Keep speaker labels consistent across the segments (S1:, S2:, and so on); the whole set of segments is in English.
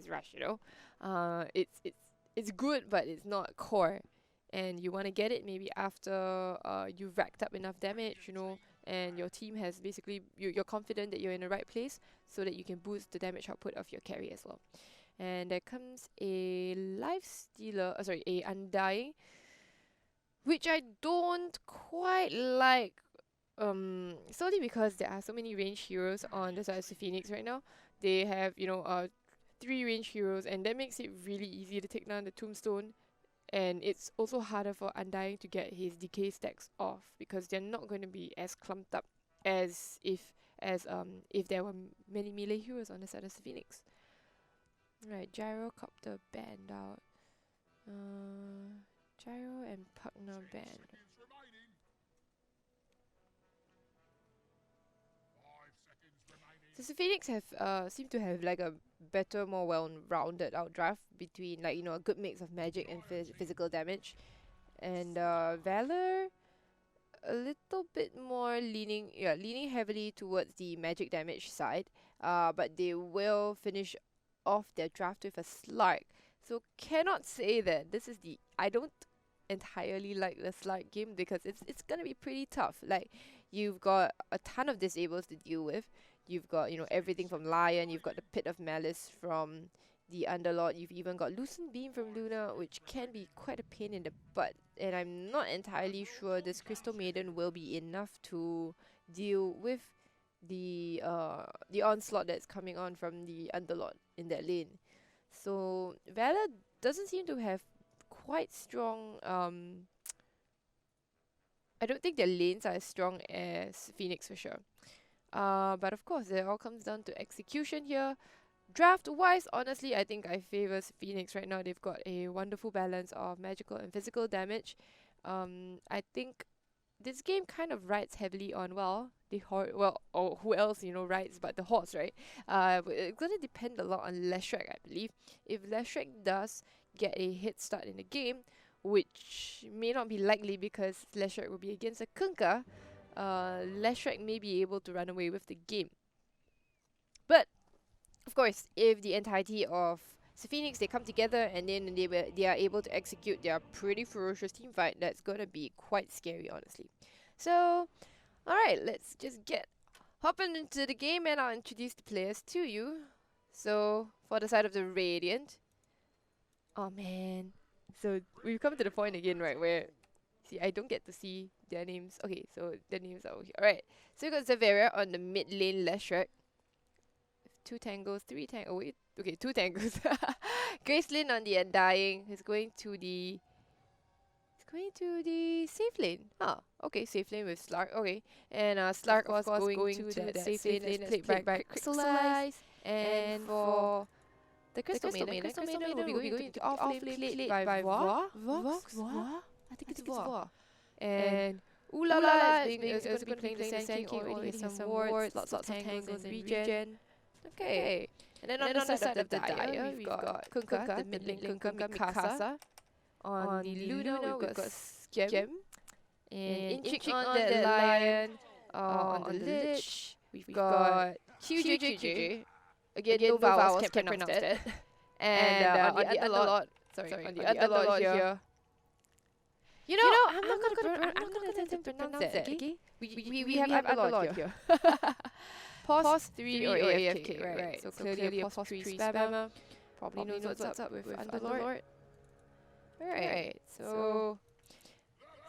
S1: Qualifiers rush, you know. It's good, but it's not core. And you want to get it maybe after you've racked up enough damage, you know, and your team has basically, you're confident that you're in the right place so that you can boost the damage output of your carry as well. And there comes a life stealer, sorry, a undying, which I don't quite like, solely because there are so many ranged heroes on the side of Phoenix right now. They have, you know, 3 ranged heroes, and that makes it really easy to take down the tombstone. And it's also harder for Undying to get his decay stacks off because they're not going to be as clumped up as if there were many melee heroes on the side of Phoenix. Right, Gyrocopter banned out. Gyro and Pugna banned. So Phoenix have seem to have like a better, more well-rounded outdraft between, like, you know, a good mix of magic and physical damage. And Valor a little bit more leaning heavily towards the magic damage side. But they will finish off their draft with a Slark. So cannot say that this is the I don't entirely like the Slark game because it's gonna be pretty tough. Like, you've got a ton of disables to deal with. You've got, you know, everything from Lion, you've got the Pit of Malice from the Underlord, you've even got Lucent Beam from Luna, which can be quite a pain in the butt. And I'm not entirely sure this Crystal Maiden will be enough to deal with the onslaught that's coming on from the Underlord in that lane. So Valor doesn't seem to have quite strong I don't think their lanes are as strong as Phoenix for sure. But of course, it all comes down to execution here. Draft-wise, honestly, I think I favor Phoenix right now. They've got a wonderful balance of magical and physical damage. I think this game kind of rides heavily on, well, the Horde, well, or who else, you know, rides but the Hordes, right? It's gonna depend a lot on Leshrac, I believe. If Leshrac does get a head start in the game, which may not be likely because Leshrac will be against a Kunkka, Leshrac may be able to run away with the game. But of course, if the entirety of Phoenix, they come together and then they are able to execute their pretty ferocious team fight, that's gonna be quite scary, honestly. So, alright, let's just get hopping into the game and I'll introduce the players to you. So, for the side of the Radiant, oh man, so we've come to the point again, right, where, see, I don't get to see their names. Okay, so their names are over here. Alright, so we got Zaveria on the mid lane Leshrac. 2 tangles, 3 tangles. Oh wait, okay, 2 tangles. Gracelyn on the Undying. He's going to the safe lane. Ah, okay, safe lane with Slark. Okay, and Slark of course going to that safe lane that's played by Crystallize. And for the Crystal Maiden will be going to off lane played by Vox. I think it's Vox. And Ulala is going to be playing the Sand King. Already has some wards, lots of tangles and regen. Okay. And then on the side of the Dire, we've got Kunkka, the mid lane Kunkka, Mikasa. On the Luna, we've got Skem. And inching on the Lion. On the Lich, we've got QJ. Again, no vowels, can't pronounce that. And on the Underlord, on the Underlord here. You know, I'm not gonna attempt to pronounce that, okay? We have Underlord here. Pos 3 or AFK, right? So clearly a Pos 3 spammer. Probably knows what's up with Underlord. Alright, so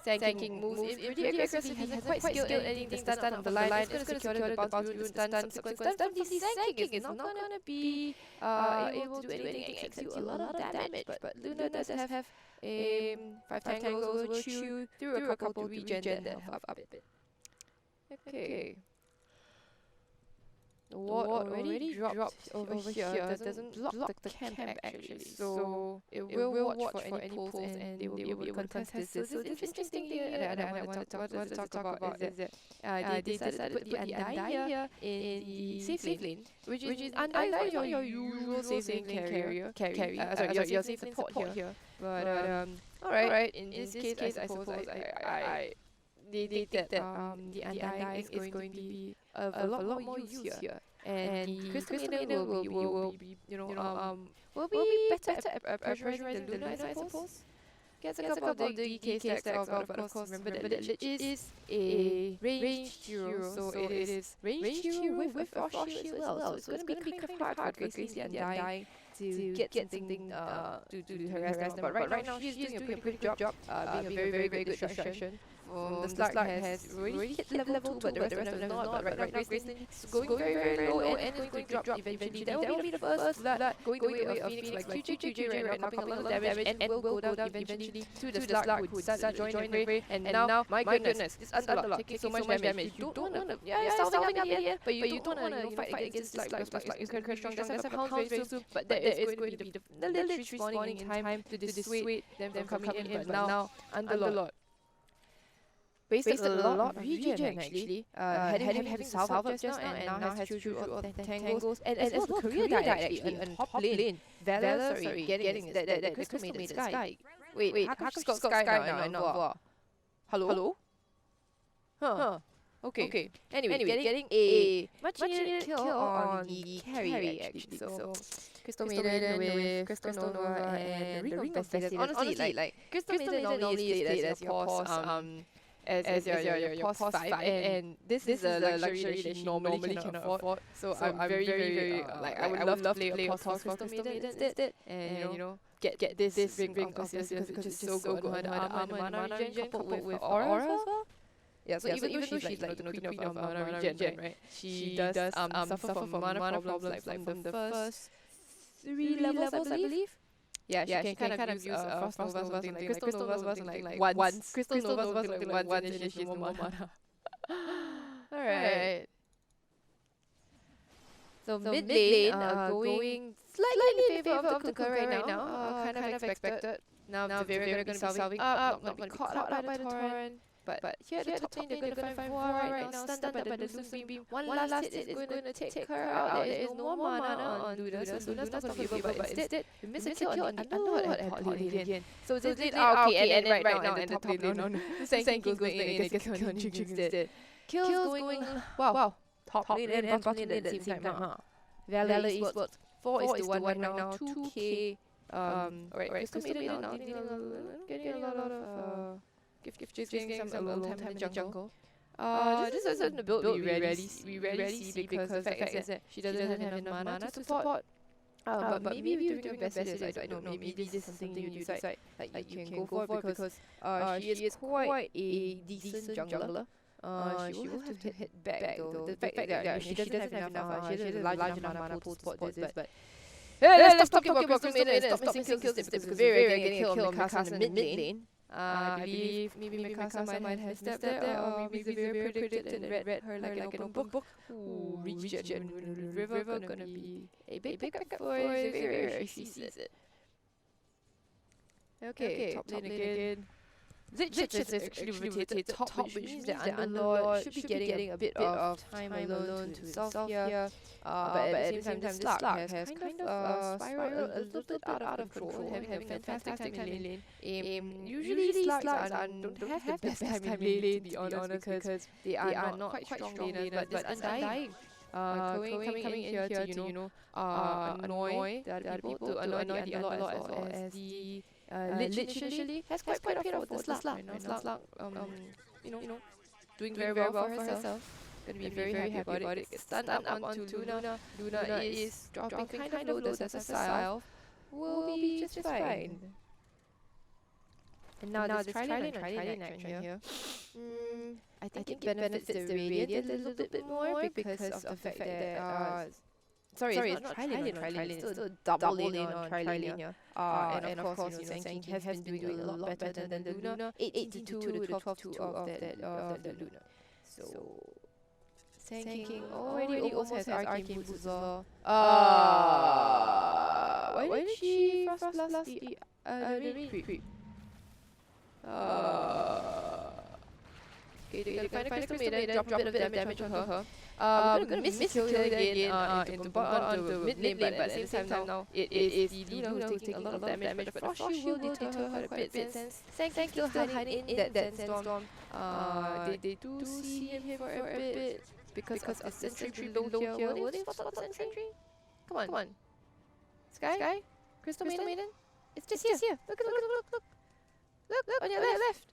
S1: Sand King moves in pretty aggressively. He has quite skilled at ending the stun of the line. It's going to secure the bounce through the stun, subsequent stun. DC Sand King is not going to be able to do anything except do a lot of damage. But Luna does have a 5 tangles will chew through a couple to regen that health up a bit. Okay. The ward already dropped over here. That doesn't block the camp actually. So it will watch for any pulls and they will be able to contest this. So this interesting here that I want to talk about is that they decided to put the Undying here in the safe lane, which is Undying your usual safe lane carry. Sorry, your safe lane support here. But alright, in this case I suppose they think that the Undying is going to be of a lot more use here. and the Crystal Maiden will be will be better at pressurizing the Luna, I suppose. Gets a couple of the DK stacks off, but of course remember that Lich is a ranged hero, so it is ranged hero with a frost shield as well. So it's gonna be kind of hard for Gracie and Dying to get something to harass them. But right now she's doing a pretty good job, being a very good distraction. The Slark has already hit level 2, but the rest of them is not. But right now Grayson is going very low and is going to drop eventually. That will be the first blood going the way of FSL like QQQQ right now, pumping a lot of damage and will go down eventually to the Slark who decides to join the fray. And now, my goodness, this Underlord taking so much damage. You don't wanna, yeah, salving up here, but you don't wanna fight against Slark. Slark is very strong. Does have pounds very soon, but there is going to be the little respawning in time to dissuade them from coming in. But now Underlord wasted a lot of regen actually. Having salvaged just now and now has through all the tangles and as well Korea died actually on top lane. Valor, sorry, getting that Crystal made it Sky. Wait, how come she's got Sky now and not Valor? Hello? Huh. Okay. Anyway, getting a much needed kill on the carry actually. So Crystal Maiden with Crystal Nova and the Ring of Best. Honestly, like Crystal Maiden normally is played as your pause as your pause 5 and this is a luxury that she normally cannot afford. So I'm very like I would love to play a pause Crystal Maiden instead and you know get this ring of Best because it's just so good. Her armor and mana regen coupled with aura as well. Yeah, so even though she's like the queen of mana regen, right? She does suffer from mana problems like from the first 3 levels, I believe. Yeah, she can kind of use Frost Nova or something like Crystal Nova or something like once. Crystal Nova or something like once and she's more mana. Alright. So mid lane going slightly in favor of the Kunkka right now. Kind of expected. Now they're going to be solving up, not going to be caught up by the Torrent. But here at the top lane, they're going to find War right now, stunned by the Lucian Beam. One last hit is going to take her out. There is no more mana on Luna, so Luna's not going to be able, but instead, we miss a kill on the Underlord at top lane again. So this lane, okay, and then right now, in the top lane, Sanking goes in and gets a kill on Jinx instead. Kills going, wow, top lane and bottom lane at the same time, huh? Valor eSports, 4 is to 1 right now, 2k, alright, Crystal Maiden now getting a lot of, getting some alone time in the jungle. This isn't a build we rarely see because the fact is that she doesn't have enough mana to support. But maybe during the best days, I don't know, maybe this is something you decide like you can go for because she is quite a decent jungler. She will have to hit back though. The fact that she doesn't have enough, she doesn't have large enough mana to support this, but let's stop talking about Crystal Maiden and stop missing kills because we're getting a kill on Mikasa in the mid lane. I believe maybe Mikasa might have stepped there, or maybe Xavier predicted and read her like an open book. Ooh, regen River gonna be a big backup for Xavier if she sees it. Okay, top lane again. Lich is actually rotated top, which means that Underlord should be getting a bit of time alone to himself here. But at the same time, this Slark has kind of spiraled a little bit out of control, having a fantastic time in lane. Usually Slarks don't have the best time in lane, to be honest, because they are not quite strong laners, but this Undying coming in here to, annoy the other people, to annoy the Underlord as well as the Lich initially has quite paid off for the Slark. Slark, doing very well for herself. Gonna be very happy about it. Gets stunned up onto Luna. Luna is dropping kind of low. That's a style. Will be just fine. And now this Trilane action here. I think it benefits the Radiant a little bit more because of the fact that sorry, it's not Trilane, it's still double lane on Trilane here. And of course, Sanking has been doing a lot better than the Luna. 882 to the 12-2 of the Luna. So Sanking already almost has arcane boots as well. Why did she frost blast the main creep? Okay, they find a Crystal Maiden, drop a bit of damage on her. I'm gonna miss kill again into mid lane, but at the same time now it is the Luna who's taking a lot of damage, but the Frost will deter her a bit since Sanking still hiding in that sandstorm. They do see him for a bit, because of the sentry below here. Will they spot the sentry? Come on. Sky? Crystal Maiden? It's just here. Look. Look, on your left.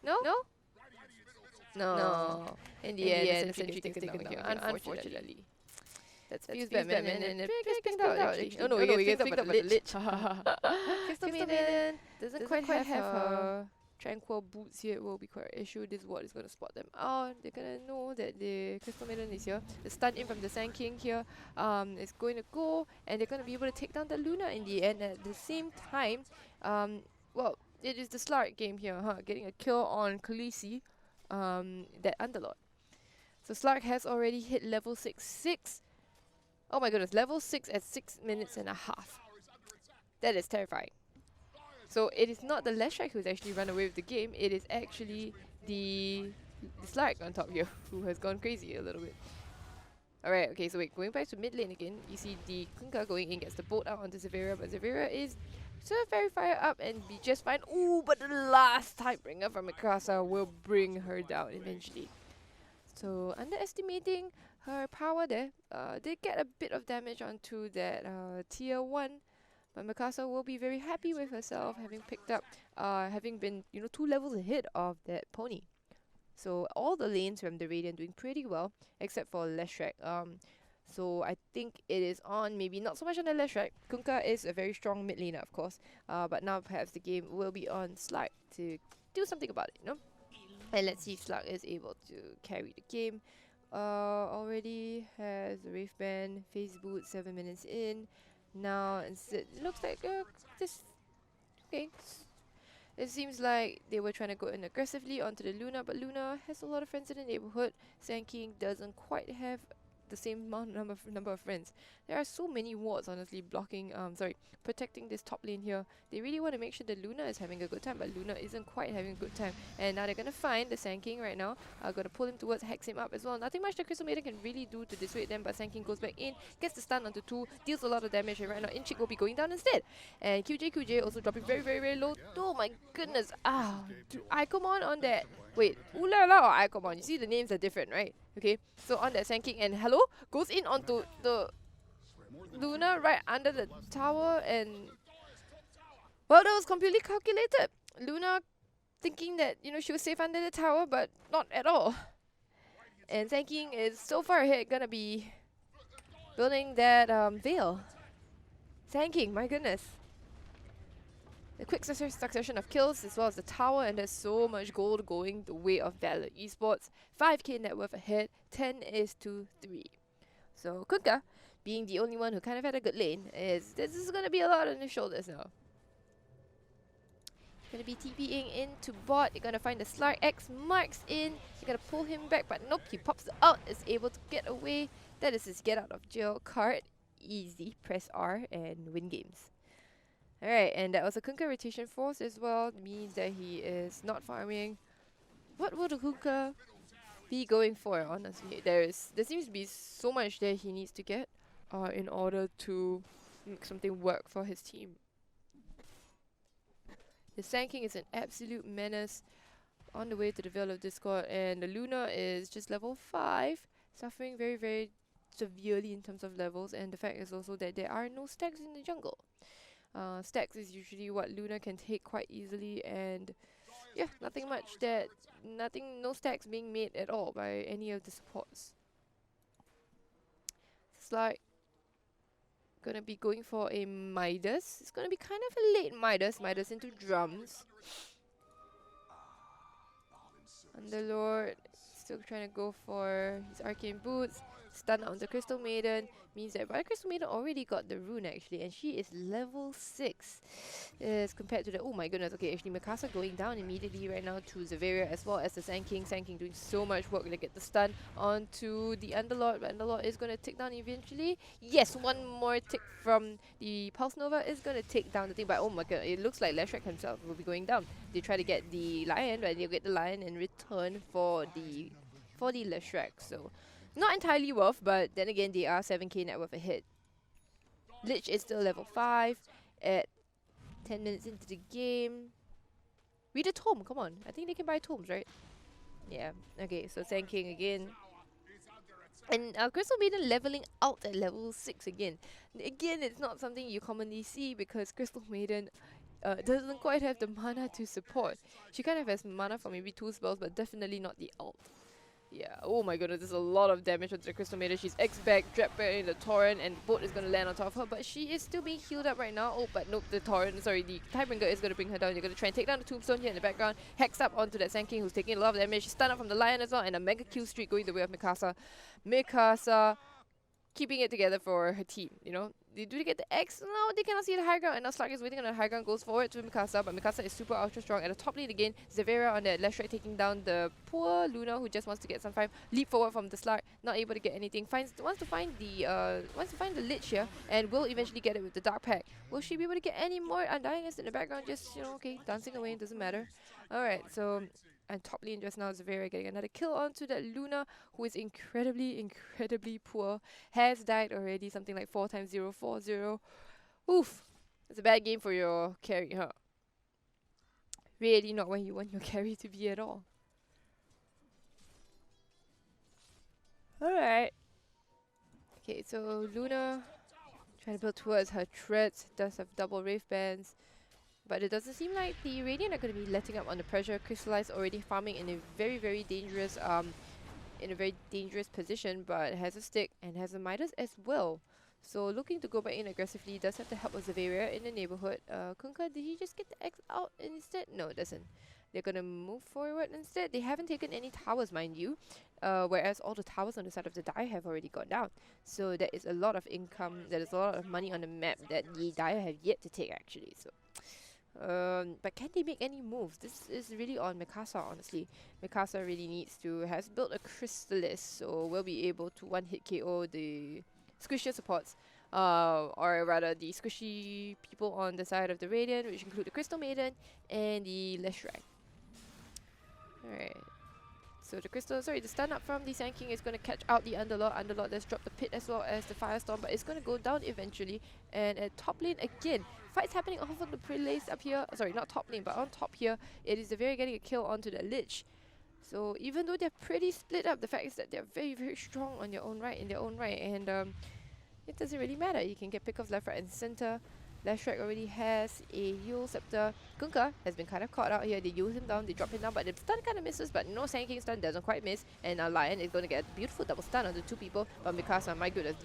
S1: No? No. In the end, the sentry gets taken down here, unfortunately. That's Fuse Batman and it picked out actually. Oh no, we get picked up by the Lich. Crystal Maiden doesn't quite have her tranquil boots here. It will be quite an issue. This ward is going to spot them out. They're going to know that the Crystal Maiden is here. The stun in from the Sand King here is going to go, and they're going to be able to take down the Luna in the end. At the same time, well, it is the Slark game here, getting a kill on Khaleesi, that Underlord. So Slark has already hit level 6. Oh my goodness, level 6 at 6 minutes and a half. That is terrifying. So it is not the Leshrac who's actually run away with the game, it is actually the Slark on top here who has gone crazy a little bit. Alright, okay, so wait, going back to mid lane again, you see the Kunkka going in, gets the bolt out onto Zevira, but Zevira is still very fired up and be just fine. Ooh, but the last Tidebringer from Mikasa will bring her down eventually. So underestimating her power there, did get a bit of damage onto that tier 1. But Mikasa will be very happy with herself, having picked up, having been 2 levels ahead of that pony. So all the lanes from the Radiant doing pretty well, except for Leshrac. So I think it is on, maybe not so much on the Leshrac. Kunkka is a very strong mid laner, of course. But now perhaps the game will be on Slark to do something about it, And let's see if Slark is able to carry the game. Already has the Wraith Band, Phase Boot 7 minutes in. Now it looks like this. Okay, it seems like they were trying to go in aggressively onto the Luna, but Luna has a lot of friends in the neighborhood. Sand King doesn't quite have the same number of friends. There are so many wards honestly blocking, protecting this top lane here. They really want to make sure that Luna is having a good time, but Luna isn't quite having a good time. And now they're gonna find the Sand King right now. Gonna pull him towards, hex him up as well. Nothing much the Crystal Maiden can really do to dissuade them, but Sand King goes back in, gets the stun onto 2, deals a lot of damage, and right now Inchik will be going down instead. And QJ also dropping very, very, very low. Oh my goodness, Ikomon on that. Wait, Ulala or Ikomon? You see the names are different, right? Okay, so on that Sand King, and hello, goes in onto the Luna right under the tower, and well, that was completely calculated. Luna thinking that she was safe under the tower, but not at all. And Sand King is so far ahead, gonna be building that veil. Sand King, my goodness. The quick succession of kills as well as the tower, and there's so much gold going the way of Valor eSports. 5k net worth ahead, 10 is to 3. So Kunkka, being the only one who kind of had a good lane, this is going to be a lot on his shoulders now. Going to be TPing into bot, you're going to find the Slark X marks in, you're going to pull him back, but nope, he pops out, is able to get away. That is his get out of jail card. Easy, press R and win games. Alright, and that was a Kunkka rotation force as well. Means that he is not farming. What will the Kunkka be going for, honestly? There seems to be so much that he needs to get in order to make something work for his team. The Sand King is an absolute menace on the way to the Veil of Discord, and the Luna is just level 5, suffering very, very severely in terms of levels, and the fact is also that there are no stacks in the jungle. Stacks is usually what Luna can take quite easily, and yeah, no stacks being made at all by any of the supports. It's like gonna be going for a Midas. It's gonna be kind of a late Midas into drums. Underlord still trying to go for his arcane boots. Stun on the Crystal Maiden means that Crystal Maiden already got the rune actually, and she is level 6 as compared to the, oh my goodness, okay, actually Mikasa going down immediately right now to Zevira as well as the Sand King. Sand King doing so much work to get the stun onto the Underlord, but Underlord is going to take down eventually. Yes, one more tick from the Pulse Nova is going to take down the thing, but oh my god, it looks like Leshrac himself will be going down. They try to get the Lion, but they'll get the Lion in return for the Leshrac, so not entirely worth, but then again, they are 7k net worth ahead. Lich is still level 5 at 10 minutes into the game. Read a tome, come on. I think they can buy tomes, right? Yeah, okay, so Sand King again. And Crystal Maiden leveling out at level 6 again. Again, it's not something you commonly see because Crystal Maiden doesn't quite have the mana to support. She kind of has mana for maybe 2 spells, but definitely not the ult. Yeah, oh my goodness, there's a lot of damage onto the Crystal Maiden. She's X-back, drop back in the Torrent, and the boat is going to land on top of her, but she is still being healed up right now. Oh, but nope, the Tidebringer is going to bring her down. You're going to try and take down the Tombstone here in the background. Hex up onto that Sand King who's taking a lot of damage. She's stunned up from the Lion as well, and a mega kill streak going the way of Mikasa. Mikasa keeping it together for her team, you know. Do they get the X? No, they cannot see the high ground, and now Slark is waiting on the high ground, goes forward to Mikasa, but Mikasa is super ultra strong. At the top lane again, Zavera on the left right taking down the poor Luna who just wants to get some farm. Leap forward from the Slark, not able to get anything. Wants to find the Lich here, and will eventually get it with the Dark Pack. Will she be able to get any more? Undying is in the background, just, you know, okay, dancing away, doesn't matter. Alright, so and top lane just now is Zavera getting another kill onto that Luna, who is incredibly poor. Has died already, something like 4 times 0, 4-0. Oof. It's a bad game for your carry, huh? Really not where you want your carry to be at all. Alright. Okay, so Luna trying to build towards her treads, does have double Wraith Bands. But it doesn't seem like the Radiant are going to be letting up on the pressure. Crystallize already farming in a very dangerous position, but has a stick and has a Midas as well. So looking to go back in aggressively, does have the help of Zaveria in the neighborhood. Kunkka, did he just get the X out instead? No, it doesn't. They're gonna move forward instead. They haven't taken any towers, mind you, whereas all the towers on the side of the Dire have already gone down. So there is a lot of income, there is a lot of money on the map that the Dire have yet to take actually. So. But can they make any moves? This is really on Mikasa, honestly. Mikasa really has built a Crystallis, so will be able to one-hit KO the squishier supports, or rather the squishy people on the side of the Radiant, which include the Crystal Maiden and the Leshrac. Alright. So the stun up from the Sand King is going to catch out the Underlord. Underlord does drop the pit as well as the Firestorm, but it's going to go down eventually. And at top lane again, fights happening off of the prelates up here. Sorry, not top lane, but on top here, it is Zavera getting a kill onto the Lich. So even though they're pretty split up, the fact is that they're very strong on their own right, and it doesn't really matter. You can get pickoffs left, right, and center. Leshrac already has a Yule Scepter. Kunkka has been kind of caught out here. They use him down, they drop him down, but the stun kind of misses, but no Sand King stun doesn't quite miss. And Lion is going to get a beautiful double stun on the 2 people. But Mikasa, my goodness,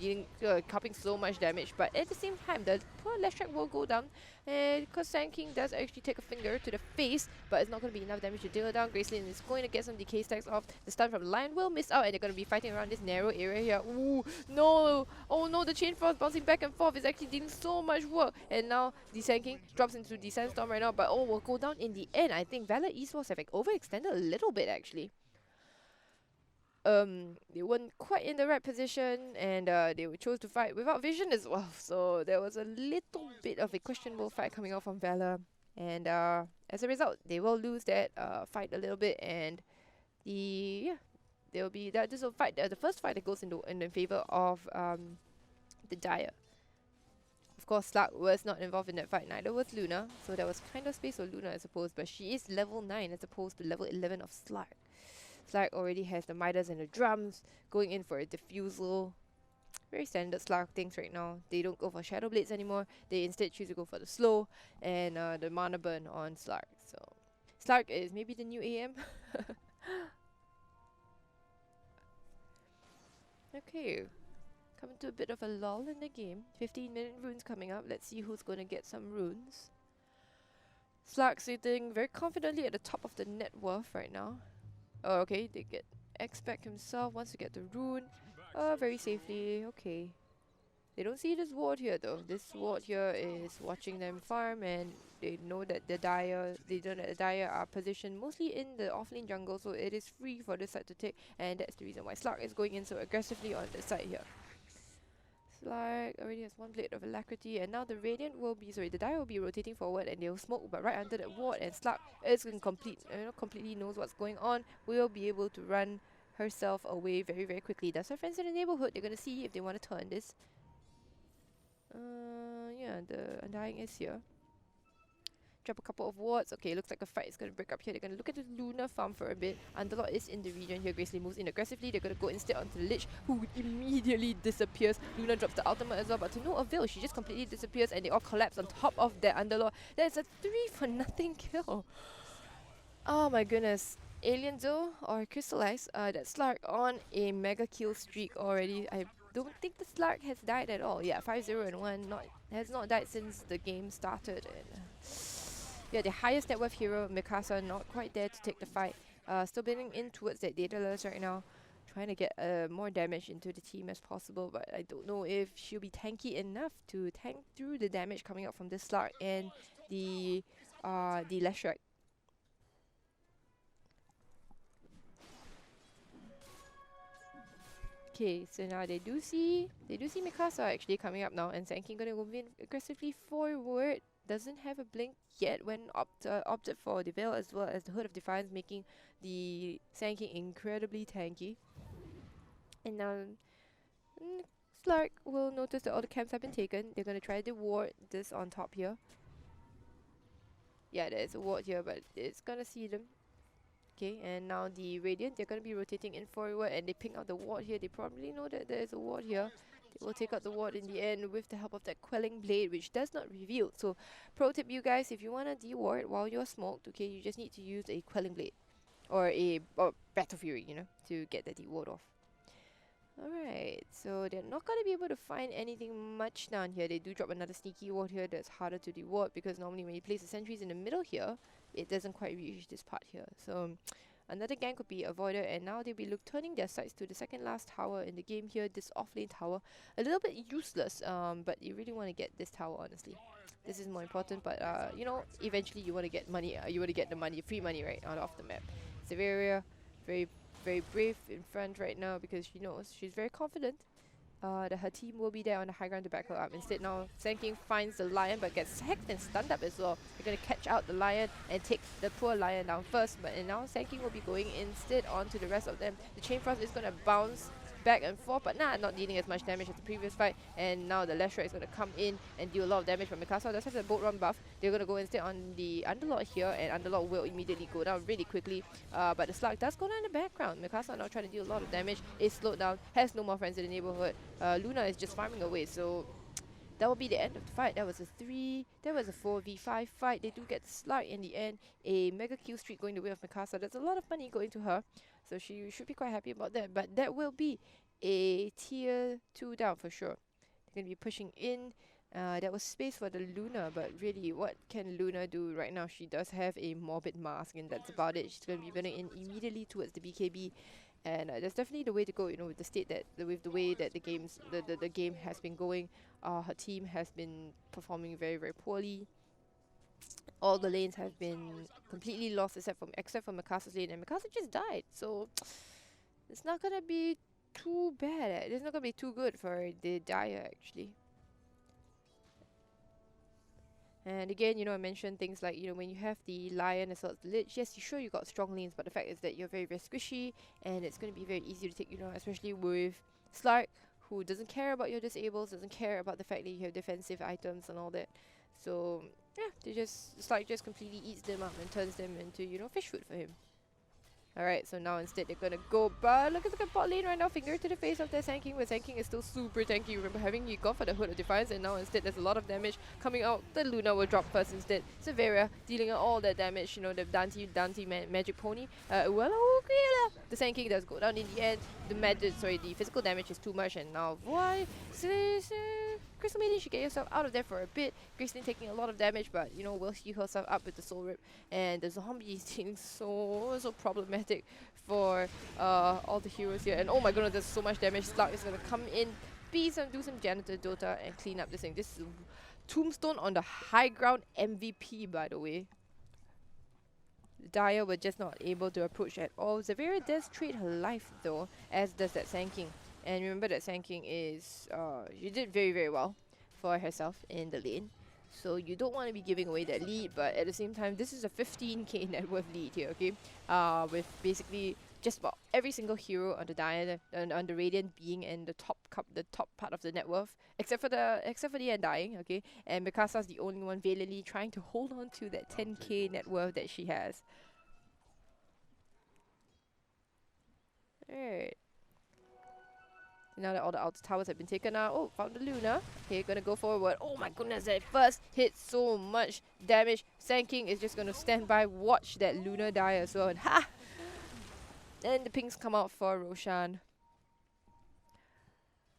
S1: copying so much damage. But at the same time, the poor Leshrac will go down. And because Sand King does actually take a finger to the face, but it's not going to be enough damage to deal it down. Gracelyn is going to get some decay stacks off. The stun from Lion will miss out, and they're going to be fighting around this narrow area here. Ooh, no! Oh no, the Chain Frost bouncing back and forth is actually doing so much work. And now the Sand King drops into the Sandstorm right now, but will go down in the end. I think Valor eSports have overextended a little bit actually. They weren't quite in the right position, and they chose to fight without vision as well. So there was a little bit of a questionable fight coming out from Valor, and as a result, they will lose that fight a little bit, and there will be that. This will fight the first fight that goes in favor of the Dire. Of course, Slark was not involved in that fight, neither was Luna, so there was kind of space for Luna, I suppose, but she is level 9 as opposed to level 11 of Slark. Slark already has the Midas and the drums, going in for a diffusal. Very standard Slark things right now. They don't go for Shadow Blades anymore, they instead choose to go for the slow and the mana burn on Slark. So Slark is maybe the new AM. Okay. Coming to a bit of a lull in the game. 15-minute runes coming up. Let's see who's going to get some runes. Slark sitting very confidently at the top of the net worth right now. Oh, okay. They get X-Pack himself. Wants to get the rune. Very safely. Okay. They don't see this ward here though. This ward here is watching them farm, and they know that the Dire, are positioned mostly in the offlane jungle, so it is free for this side to take, and that's the reason why Slark is going in so aggressively on this side here. Slark already has 1 Blade of Alacrity, and now the Dire will be rotating forward, and they'll smoke, but right under that ward, and Slark is completely knows what's going on, will be able to run herself away very quickly. That's her friends in the neighborhood. They're gonna see if they want to turn this. Yeah, the Undying is here. drop a couple of wards. Okay, looks like a fight is going to break up here. They're going to look at the Luna farm for a bit. Underlord is in the region here. Gracely moves in aggressively. They're going to go instead onto the Lich, who immediately disappears. Luna drops the ultimate as well, but to no avail. She just completely disappears and they all collapse on top of their Underlord. That's a 3-for-nothing kill. Oh my goodness. Alien though, or Crystallize, that Slark on a mega kill streak already. I don't think the Slark has died at all. Yeah, 5-0 and 1, has not died since the game started. And yeah, the highest net worth hero, Mikasa, not quite there to take the fight. Still building in towards that Daedalus right now, trying to get more damage into the team as possible, but I don't know if she'll be tanky enough to tank through the damage coming out from this Slark and the Leshrac. Okay, so now they do see Mikasa actually coming up now, and Sanking gonna move in aggressively forward. Doesn't have a blink yet when opted for the Veil as well as the Hood of Defiance, making the Sanking incredibly tanky. And now Slark will notice that all the camps have been taken. They're gonna try to ward this on top here. Yeah, there's a ward here, but it's gonna see them. Okay, and now the Radiant, they're going to be rotating in forward and they ping out the ward here. They probably know that there is a ward here. They will take out the ward in the end with the help of that Quelling Blade, which does not reveal. So, pro tip you guys, if you want to de-ward while you're smoked, okay, you just need to use a Quelling Blade. Or Battle Fury, you know, to get the de-ward off. Alright, so they're not going to be able to find anything much down here. They do drop another sneaky ward here that's harder to de-ward, because normally when you place the sentries in the middle here, it doesn't quite reach this part here. So another gank could be avoided, and now they'll be turning their sights to the second last tower in the game here, this offlane tower. A little bit useless, but you really want to get this tower, honestly. This is more important, but you know, eventually you want to get money, you want to get the money, free money, right, out of the map. Severia, very brave in front right now because she knows, she's very confident that her team will be there on the high ground to back her up. Instead now, Sanking finds the Lion but gets hacked and stunned up as well. They're going to catch out the Lion and take the poor Lion down first, but now Sanking will be going instead onto the rest of them. The Chain Frost is going to bounce back and forth, but not dealing as much damage as the previous fight, and now the Leshrac is going to come in and do a lot of damage. But Mikasa does have the Bolt Run buff. They're going to go instead on the Underlord here, and Underlord will immediately go down really quickly, but the Slug does go down in the background. Mikasa now trying to do a lot of damage, is slowed down, has no more friends in the neighborhood. Luna is just farming away, so that will be the end of the fight. That was a 4v5 fight. They do get the Slug in the end. A mega kill streak going the way of Mikasa. There's a lot of money going to her, so she should be quite happy about that. But that will be a tier 2 down for sure. They're going to be pushing in. There was space for the Luna, but really, what can Luna do right now? She does have a Morbid Mask, and that's about it. She's going to be running in immediately towards the BKB. And that's definitely the way to go, you know, with the state that, with the way that the game has been going. Her team has been performing very, very poorly. All the lanes have been completely lost except for Mikasa's lane, and Mikasa just died. So it's not gonna be too bad. It's not gonna be too good for the Dire actually. And again, you know, I mentioned things like, you know, when you have the Lion as well as the Lich, yes, sure you got strong lanes, but the fact is that you're very, very squishy, and it's going to be very easy to take, you know, especially with Slark, who doesn't care about your disables, doesn't care about the fact that you have defensive items and all that. So, yeah, Slark just completely eats them up and turns them into, you know, fish food for him. Alright, so now instead they're gonna go, but look at the bot lane right now, finger to the face of their Sanking, where Sanking is still super tanky. Remember having you gone for the Hood of Defiance, and now instead there's a lot of damage coming out. The Luna will drop first instead. Severia dealing out all that damage, you know, the Dante magic pony. Well, okay, the Sanking does go down in the end. The physical damage is too much, and now why? Crystal Maiden should get yourself out of there for a bit. Gracelyn taking a lot of damage, but you know, will heal herself up with the Soul Rip, and the zombie is being so problematic for all the heroes here. And oh my goodness, there's so much damage. Slug is gonna come in, do some janitor Dota and clean up this thing. This is Tombstone on the high ground MVP, by the way. Dire were just not able to approach at all. Severia does trade her life though, as does that Sanking. And remember that Sanking is, she did very, very well for herself in the lane. So you don't want to be giving away that lead, but at the same time, this is a 15k net worth lead here, okay? With basically just about every single hero on the on the Radiant being in the top part of the net worth, except for the Undying, okay? And Mikasa's the only one valiantly trying to hold on to that 10k net worth that she has. Alright. Now that all the outer towers have been taken out. Oh, found the Luna. Okay, gonna go forward. Oh my goodness, that first hit so much damage. Sand King is just gonna stand by, watch that Luna die as well. And ha! And the pinks come out for Roshan.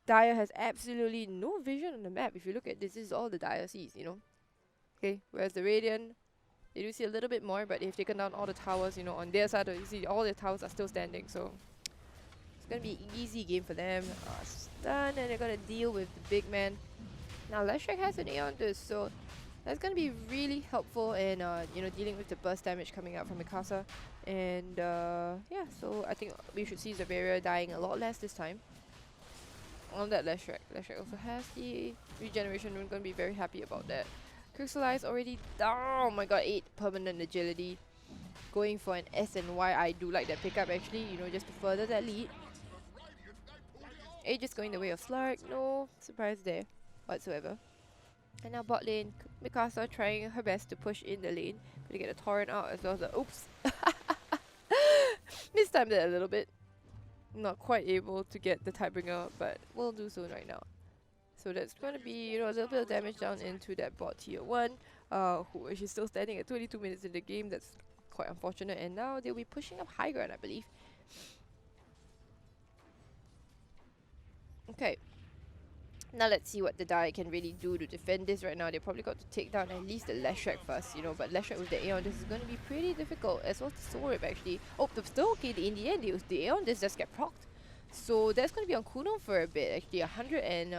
S1: Dire has absolutely no vision on the map. If you look at this is all the Dire sees, you know. Okay, whereas the Radiant, they do see a little bit more, but they've taken down all the towers, you know, on their side. You see all the towers are still standing, so it's gonna be an easy game for them. Stun, and they're gonna deal with the big man. Now Leshrac has an Aeon Disc, so that's gonna be really helpful in you know, dealing with the burst damage coming out from Mikasa. And yeah, so I think we should see Zaveria dying a lot less this time. On that Leshrac. Leshrac also has the regeneration rune, gonna be very happy about that. Crystallize already down. Oh my god, 8 permanent agility. Going for an S and Y. I do like that pickup actually, you know, just to further that lead. Aegis going the way of Slark, no surprise there whatsoever. And now bot lane, Mikasa trying her best to push in the lane. Gonna get a torrent out as well as the oops. Mistimed it a little bit. Not quite able to get the Tidebringer, but we'll do so right now. So that's gonna be, you know, a little bit of damage down into that bot tier 1. Who is still standing at 22 minutes in the game. That's quite unfortunate. And now they'll be pushing up high ground, I believe. Okay. Now let's see what the Dire can really do to defend this right now. They probably got to take down at least the Leshrac first, you know, but Leshrac with the Aeon, this is going to be pretty difficult, as well as the Soul Rip actually. Oh, but still okay, in the end, the Aeon this just get procced. So that's going to be on cooldown for a bit, actually, 100 and,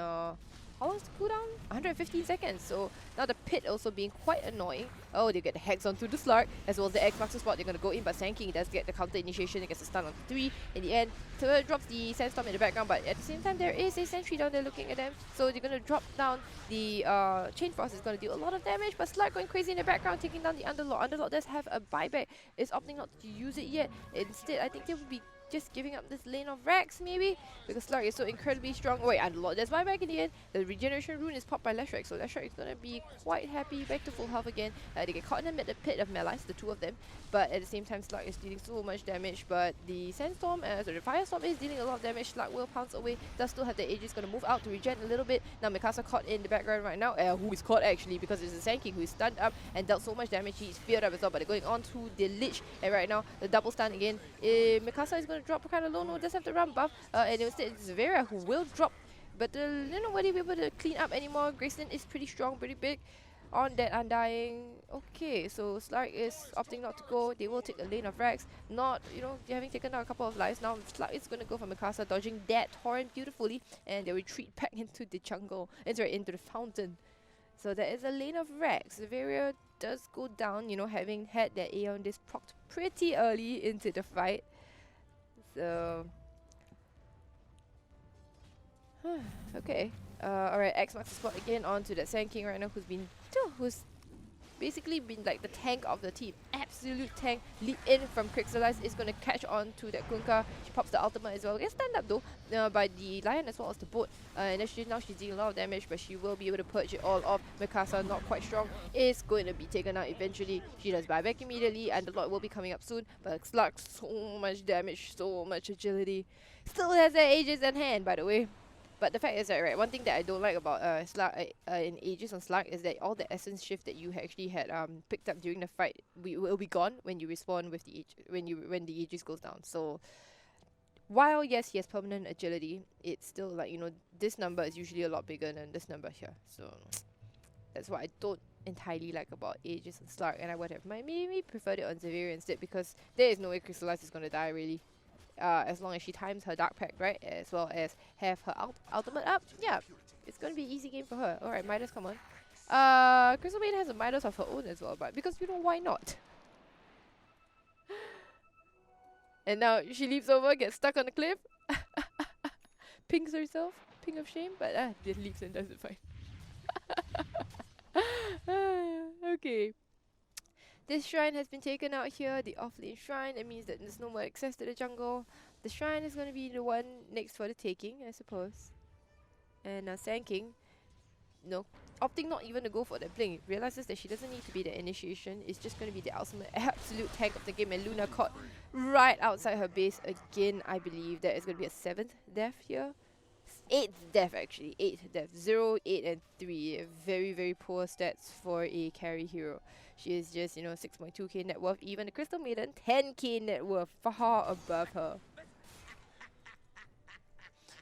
S1: how long's the cooldown? 115 seconds. So now the pit also being quite annoying. Oh, they get the Hex onto the Slark, as well as the X marks the spot. They're going to go in, but Sand King does get the counter initiation. He gets a stun on 3. In the end, Turret drops the Sandstorm in the background, but at the same time, there is a sentry down there looking at them. So they're going to drop down the Chain Frost. Is going to do a lot of damage, but Slark going crazy in the background, taking down the Underlord. Underlord does have a buyback. Is opting not to use it yet. Instead, I think they will be just giving up this lane of Rex, maybe? Because Slark is so incredibly strong. Oh, wait, Underlord does buyback in the end. The regeneration rune is popped by Leshrac, so Leshrac is going to be quite happy, back to full health again. They get caught in the pit of Meleis, the two of them. But at the same time, Slark is dealing so much damage. But the Sandstorm, so the Firestorm is dealing a lot of damage. Slark will pounce away. Does still have the Aegis, going to move out to regen a little bit. Now Mikasa caught in the background right now. Who is caught actually, because it's a Sand King who is stunned up and dealt so much damage. He's feared up as well, but they're going on to the Lich. And right now, the double stun again. Mikasa is going to drop kind of low. No, does have the run buff. And instead, it's Zaveria who will drop. But nobody will be able to clean up anymore. Graceland is pretty strong, pretty big on that Undying. Okay, so Slark is opting not to go. They will take the lane of Rex. Not, you know, having taken down a couple of lives. Now Slark is going to go for Mikasa, dodging that torrent beautifully. And they retreat back into the jungle. Sorry, into the fountain. So there is a lane of Rex. Zaveria does go down, you know, having had that Aeon Disc procced pretty early into the fight. So okay. Alright, X marks the spot again onto that Sand King right now, who's basically been like the tank of the team. Absolute tank. Leap in from Crystallize is going to catch on to that Kunkka. She pops the ultimate as well. Gets stand up though by the Lion as well as the boat. And now she's dealing a lot of damage, but she will be able to purge it all off. Mikasa, not quite strong, is going to be taken out eventually. She does buyback immediately, and the Lord will be coming up soon. But Slark, so much damage, so much agility. Still has their Aegis in hand, by the way. But the fact is that, right, one thing that I don't like about Slark in Aegis on Slark is that all the essence shift that you actually had picked up during the fight will be gone when you respawn with the when the Aegis goes down. So while yes, he has permanent agility, it's still like, you know, this number is usually a lot bigger than this number here. So that's what I don't entirely like about Aegis and Slark, and I would have maybe preferred it on Zaveria instead, because there is no way Crystallize is gonna die really. As long as she times her Dark Pact right, as well as have her ultimate up, yeah, it's gonna be an easy game for her. Alright, Midas, come on. Crystal Maiden has a Midas of her own as well, but because, you know, why not? And now she leaps over, gets stuck on the cliff, pings herself, ping of shame, but just leaps and does it fine. Okay. This shrine has been taken out here, the off-lane shrine. It means that there's no more access to the jungle. The shrine is going to be the one next for the taking, I suppose. And Sand King, opting not even to go for the blink, realizes that she doesn't need to be the initiation. It's just going to be the ultimate absolute tank of the game, and Luna caught right outside her base again. I believe that it's going to be a 7th death here. 8th death actually, 8th death. 0, 8 and 3. Very, very poor stats for a carry hero. She is just, 6.2k net worth. Even the Crystal Maiden, 10k net worth, far above her.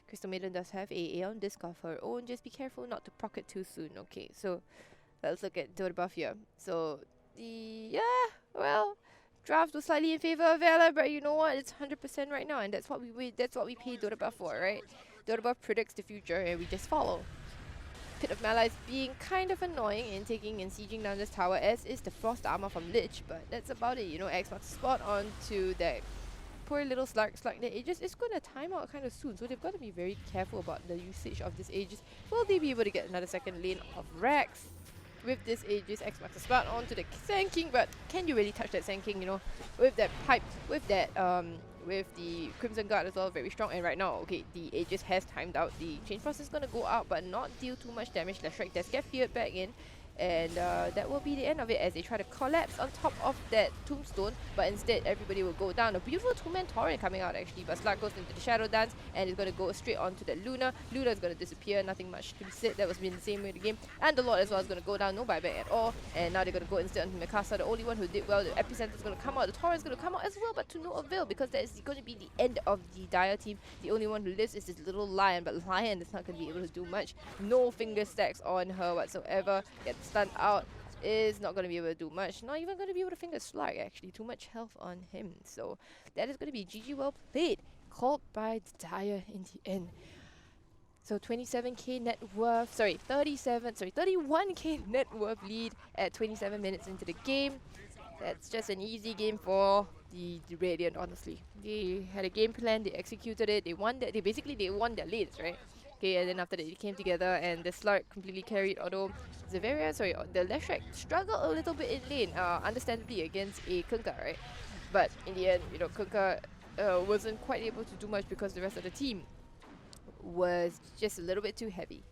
S1: Crystal Maiden does have a Aeon Disc of her own. Just be careful not to proc it too soon. Okay, so let's look at Dota buff here. So draft was slightly in favor of Valor, but you know what? It's 100% right now, and that's what we pay Dota buff for, right? Dota buff predicts the future, and we just follow. Pit of Mala is being kind of annoying in taking and sieging down this tower, as is the Frost Armor from Lich, but that's about it. X marks the spot onto that poor little Slark. That Aegis is going to time out kind of soon, so they've got to be very careful about the usage of this Aegis. Will they be able to get another second lane of Rex? With this Aegis, X marks the spot onto the Sand King, but can you really touch that Sand King, with that pipe, with that, with the Crimson Guard as well, very strong. And right now, okay, the Aegis has timed out. The Chain Frost is going to go out, but not deal too much damage. Leshrac does get feared back in. And that will be the end of it, as they try to collapse on top of that tombstone, but instead everybody will go down. A beautiful two-man torrent coming out actually, but Slark goes into the Shadow Dance and is going to go straight onto the Luna. Luna is going to disappear, nothing much to be said. That was been the same way in the game. And the Lord as well is going to go down, no buyback at all. And now they're going to go instead onto Mikasa, the only one who did well. The Epicenter is going to come out, the torrent is going to come out as well, but to no avail, because that is going to be the end of the Dire team. The only one who lives is this little Lion, but Lion is not going to be able to do much. No finger stacks on her whatsoever. Gets stunned out. Is not going to be able to do much. Not even going to be able to finger Slark actually. Too much health on him. So that is going to be GG well played. Called by the Dire in the end. So 27k net worth, 31k net worth lead at 27 minutes into the game. That's just an easy game for the Radiant, honestly. They had a game plan, they executed it, they won that, they won their leads, right? Okay, and then after that they came together and the Slark completely carried, although the Leshrac struggled a little bit in lane, understandably against a Kunkka, right? But in the end, Kunkka wasn't quite able to do much because the rest of the team was just a little bit too heavy.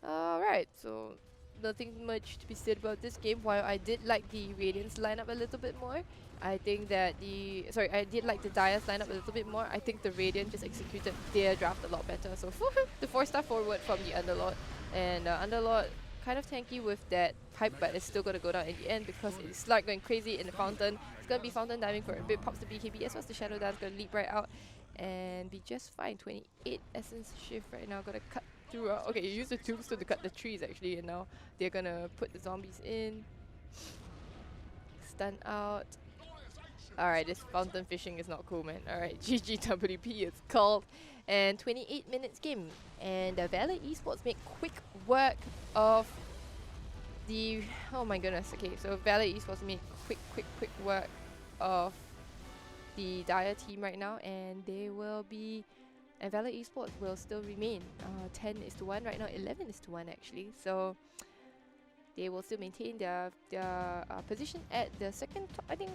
S1: Alright, so nothing much to be said about this game. While I did like the Radiant's lineup a little bit more, I think that I did like the Dire's lineup a little bit more. I think the Radiant just executed their draft a lot better. So the 4-star forward from the Underlord, and Underlord kind of tanky with that pipe, but it's still going to go down in the end because it's Slark going crazy in the fountain. It's going to be fountain diving for a bit, pops the BKB, as well as the Shadow Dance going to leap right out and be just fine. 28 Essence Shift right now, going to cut through. Okay, you use the tombstone to cut the trees actually, and now they're going to put the zombies in. Stun out. Alright, this fountain fishing is not cool, man. Alright, GG WP is called. And 28 minutes game. And Valor eSports make quick work of the... Oh my goodness, okay. So Valor eSports made quick work of the Dire team right now. And they will be... And Valor eSports will still remain 10:1 right now, 11:1 actually. So they will still maintain their position at the second top, I think,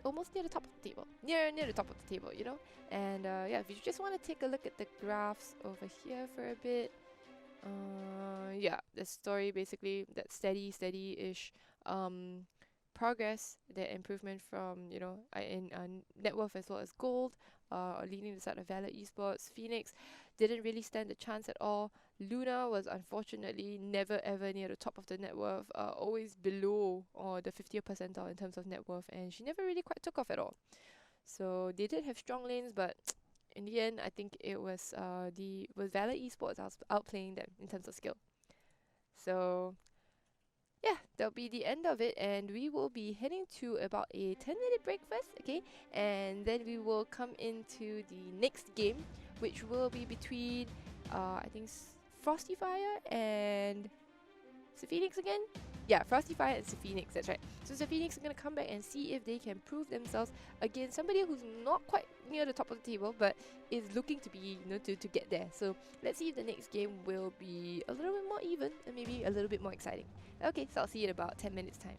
S1: almost near the top of the table, near the top of the table, And yeah, if you just want to take a look at the graphs over here for a bit, yeah, the story basically that steady-ish progress, the improvement from in net worth as well as gold, leading the side of Valor eSports. FSL didn't really stand a chance at all. Luna was unfortunately never ever near the top of the net worth, always below the 50th percentile in terms of net worth, and she never really quite took off at all. So they did have strong lanes, but in the end, I think it was Valor eSports outplaying them in terms of skill. So yeah, that'll be the end of it, and we will be heading to about a 10-minute break first, okay? And then we will come into the next game, which will be between I think Frosty Fire and SPHOENIX again? Yeah, Frosty Fire and SPHOENIX, that's right. So SPHOENIX are going to come back and see if they can prove themselves against somebody who's not quite near the top of the table, but is looking to be, to get there. So let's see if the next game will be a little bit more even and maybe a little bit more exciting. Okay, so I'll see you in about 10 minutes time.